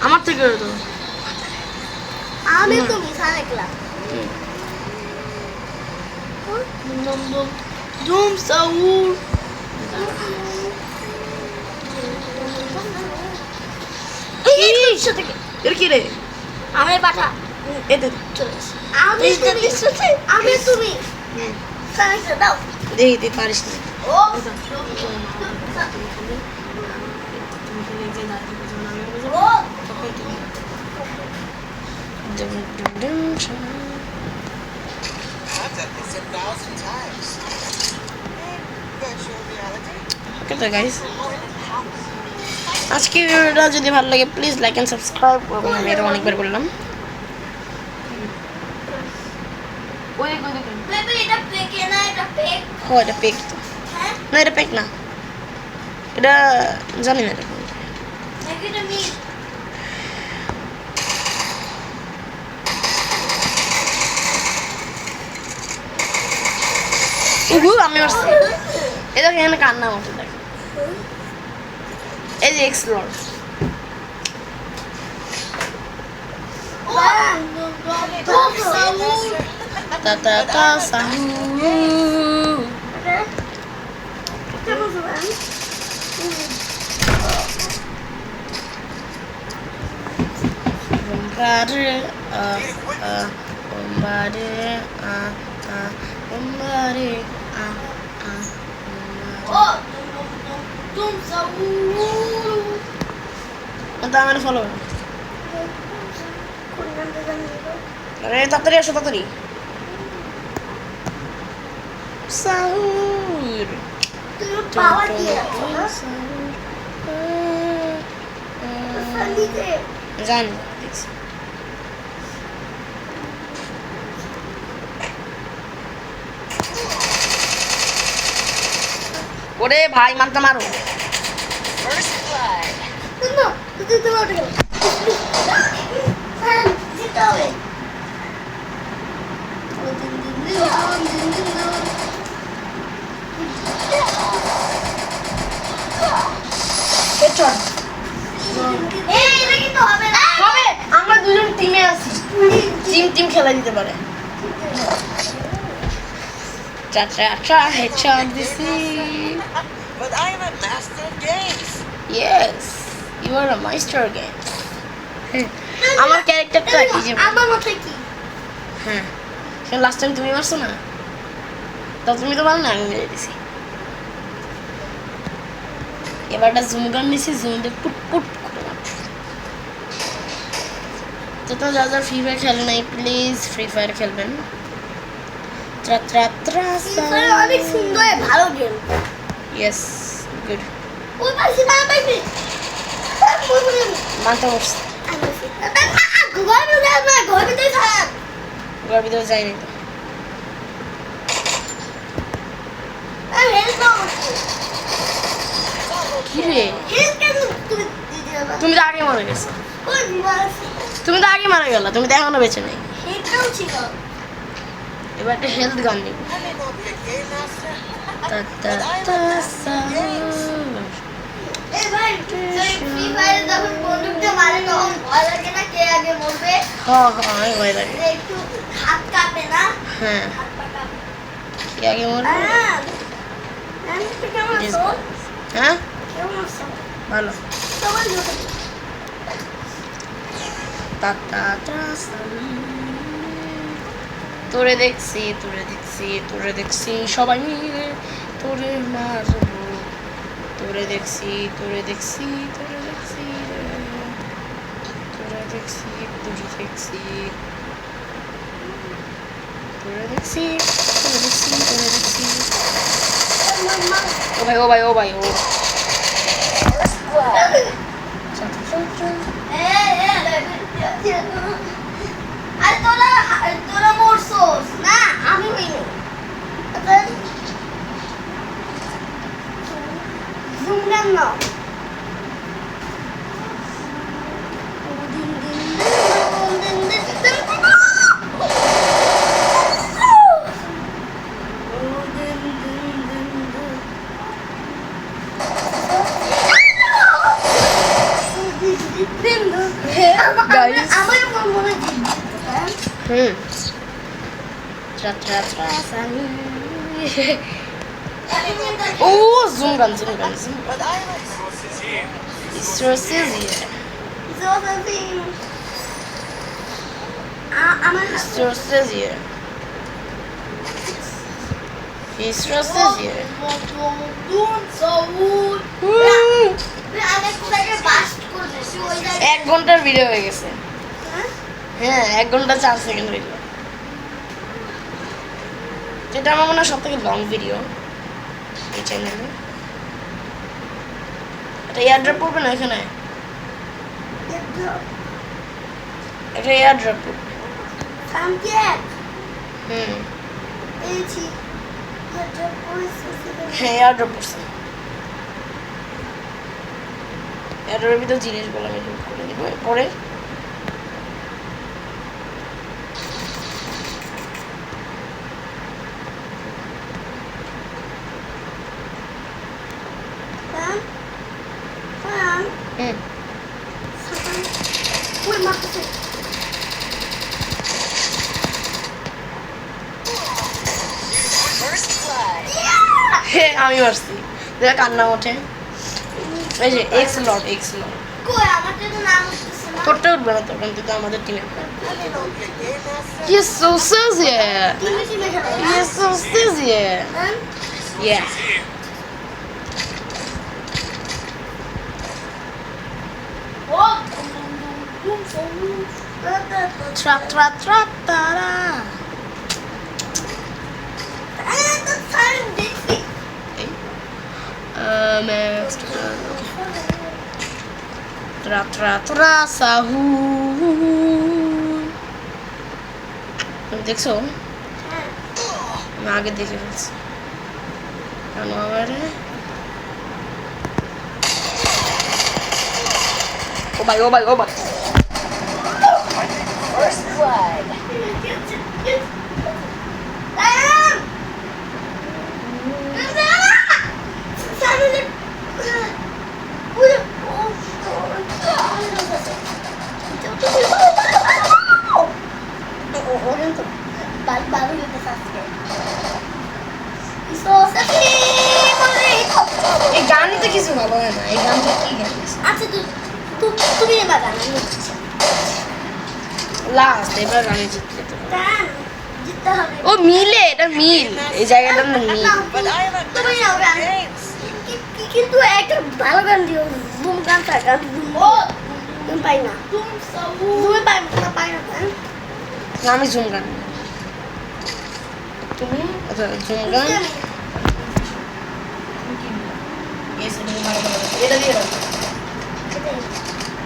আমার থেকে তো আমি তুমি সার একলা। ধুম সাউর এর কি রে আমি পাঠা এতে আমি তুমি সার একলা দাও। দেখি তুই পারিস না। ও ও I've done this 1,000 times. In virtual reality, Okay, guys. more than half আজকে ভিডিওটা যদি ভালো লাগে প্লিজ লাইক এন্ড সাবস্ক্রাইব করবেন। আমি এটা অনেকবার বললাম। ওই দেখুন বেবি এটা পেকে না, এটা পেক। ও এটা পেক তো হ্যাঁ না, এটা পেক না, এটা জানি না এটা কোন। নাকি এটা মিট? আমি মারছি। এই দেখো এখানে কান্না মতো দেখো, এই যে এক্সপ্লোর। তা তা তা Sahu bombardé bombardé bombardé Oh, dum Saul. তা মানে ফলো আরে তাড়াতাড়ি আসো তাড়াতাড়ি। সাহুর তুমি পাওয়ার দিয়ে রাখো না? সালিতে জানি দেখছি। ওরে ভাই মারতে মারো। First blood. না, তুই তোমার ওটা গেল। হ্যাঁ, জিততে হবে। হেডশট এই, এটা কিন্তু হবে না। হবে। আমরা দুজন টিমে আছি, টিম খেলা দিতে পারে। চা চা চা হেডশট দিছি। But I'm a master of games. Yes, you are a master game. আমার ক্যারেক্টারটা কি যে আমার মাথায় কি? হ্যাঁ, লাস্ট টাইম তুমি মারছো না, তো তুমি তো মারো না, আমি মেরে দিছি। এবারটা জুম গান নিছি, জুম দিয়ে পুট পুট করে মারছি। তো যারা ফ্রি ফায়ার খেলে নাই প্লিজ ফ্রি ফায়ার খেলবেন। ট্রা ট্রা ট্রা এটা অনেক সুন্দর, ভালো গেম। Yes good. ওই পাশে না পাইবে। মানতে পারছি, ঘর ভিতরে থাক। ঘর ভিতরে যাইনি তো। হেল্প কি রে, হেল্প কেন তুমি দিদি বাবা? তুমি তো আগে মারা গেছো, ওই বিমাস তুমি তো আগে মারা গেলা, তুমি তো এখনো বেঁচে নেই। হেল্পটাও ছিল। এবার একটা হেলথ গান নিব। I may not be a game master, তা তা তা সাহুর। এই ভাই, সেই ফ্রি ফায়ারে যখন বন্দুকটা মারে তখন ভয় লাগে না কে আগে মরবে? হ্যাঁ হ্যাঁ আমি ভয় লাগে। যে একটু হাত কাঁপে না? হ্যাঁ হাত পা কাঁপে। কি আগে মরবে? হ্যাঁ। তো কেমন আছো? হ্যাঁ কেমন আছো? ভালো। সবাই ভালো। তা তা তা সাহুর। তোরে দেখছি তোরে দেখছি তোরে দেখছি সবাই মিলে তোরে মারবো। তোরে দেখছি তোরে দেখছি তোরে দেখছি তোরে দেখছি তোরে দেখছি তোরে দেখছি তোরে দেখছি তোরে দেখছি। ও ভাই ও ভাই ও ভাই ও আরে তোরা মরছোস না, আমি হইনি। জুম গান নাও। Guys. আমার মনে হুম ট্রা ট্রা ট্রা সাহুর। ও জুম গান জুম গান জুম গান। but I'm a Resources here. আমার Resources here. Resources here. আমি কোথায় বাস্ট করতেছি ওই জায়গায়। 1 ঘন্টার ভিডিও হয়ে গেছে। হ্যাঁ? হ্যাঁ 1 ঘন্টা 4 সেকেন্ড ভিডিও, যেটা আমার মনে হয় সব থেকে লং ভিডিও এই চ্যানেলে। একটা এয়ারড্রপ পড়বে না এখানে, একটা এয়ারড্রপ পড়বে। হ্যাঁ এয়ারড্রপ পড়ছে, এয়ারড্রপের ভিতর জিনিসগুলো আমি লুট করে দিব পরে। First blood. হ্যাঁ আমি পারছি, যেটা কান্না ওঠে। এই যে এক্স লট, এক্স লট করতে উঠবে না তখন তুই তো আমাদের টিমে। You're so sassy. You're so sassy. Yeah. Tra tra tra ta ra. Tra tra tra sahu. তুমি দেখছো? আমি আগে দেখে ফেলছি কেন আবার। ও ভাই ও ভাই ও ভাই, First blood. এই গানটা কিছু ভালো হয় না, এই গানটা কি গান? আচ্ছা তুমি এবার গান লাস্ট এবার গানে জিততে যেতে হবে। জিততে হবে। ও মিলে, এটা মিল, এই জায়গাটার নাম মিল। But I haven't তুমি mastered নাও the গান। games. কিন্তু একটা ভালো গান দিও, বুম গান থাকা তুমি পাই না, তুমি পাই না, পাই না। না আমি ঝুম গান, তুমি আচ্ছা ঝুম গান। এটা দিয়ে দাও।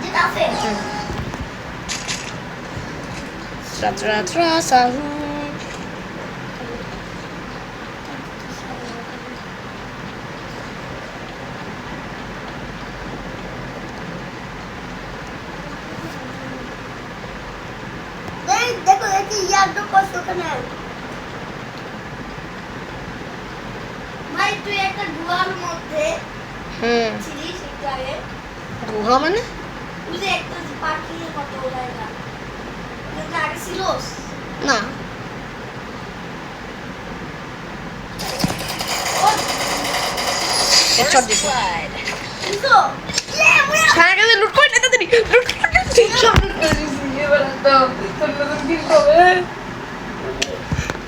যেটা আছে Tra tra tra sahu. দেখো দেখি ইয়ার্ড কষ্ট কেন ভাই, তুই একটা গুহার মধ্যে ছিলিস একটু আগে, গুহা মানে? তুই যে একটা পাখির মতো জায়গা কিন্তু আগে ছিলস না First shot দিছি। blood. কিন্তু সারা লুট করে না তাড়াতাড়ি, লুট করে ঠিক সব লুট করে দিছি। এবার তো তোর নতুন কি হবে?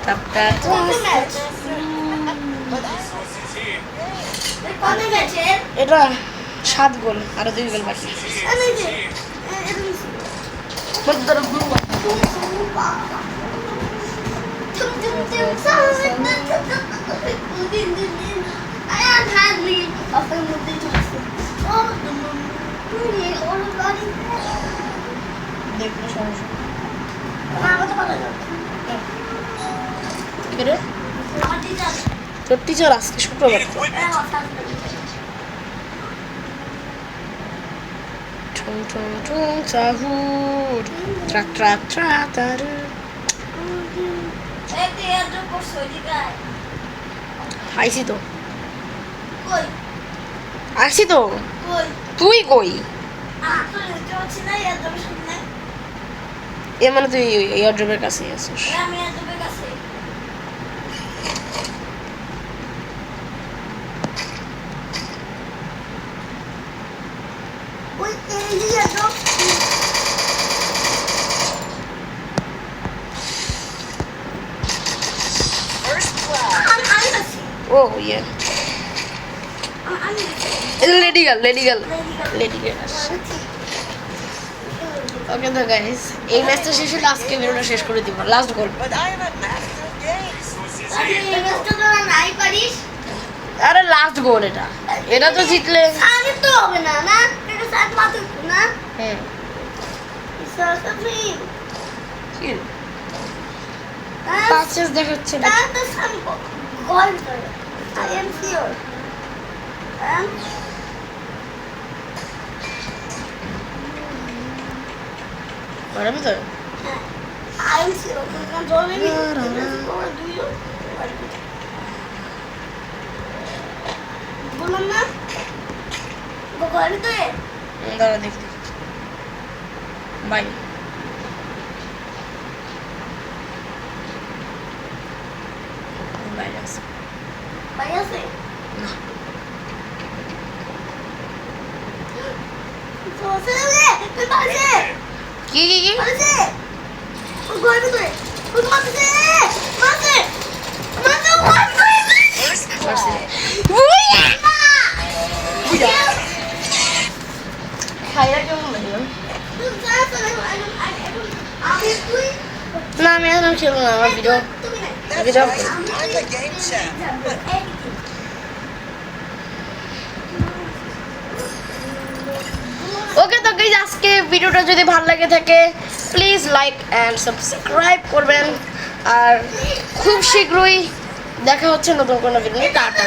টাপটা কোনে গেছে এটা 7 গোল, আরো 2 গোল বাকি। আমি যে বল তোর গুরু দেখো সমস্যা কি রে? তোর টিচার আজকে শুক্রবার তো। ঠুং ঠুং ঠুং চাহুর ট্রা ট্রা ট্রা তারু। আইসি তো, আসছি তো। তুই কই? এ মানে তুই এয়ারড্রপের কাছেই আছিস। First blood. Oh yeah lady girl, lady girl, lady girl. Okay তো গাইস, এই ম্যাচটা শেষ হলে আজকে ভিডিওটা শেষ করে দিব। Last goal. But I haven't mastered the games. আরে লাস্ট গোল এটা, এটা তো জিতলে। আগে তো হবে না না, এটা সাত মাত্র না। হুম সরসফি কি পাঁচেস দেখাচ্ছে না। তার তো সাম গোল করে। I am sure. পারবি তো? I am sure. কারণ জলে নি স্কোর দুইও। বললাম না গোল তো দাঁড়া দেখি বাই। বাইরে আছে ভাই আছে না। সরসফি তুই পারছে কি কি কি পারছে গোল তো তুই মারছে মারছে মারছে মারছে First পারছি। খাইয়া কেমন লাগলো? না আমি এখন খেলবো না, আমার video That's Get up. right. I'm the game champ. ওকে তো গাইজ আজকে ভিডিওটা যদি ভালো লাগে থাকে প্লিজ লাইক অ্যান্ড সাবস্ক্রাইব করবেন, আর খুব শীঘ্রই দেখা হচ্ছে নতুন কোনো ভিডিও। টাটা।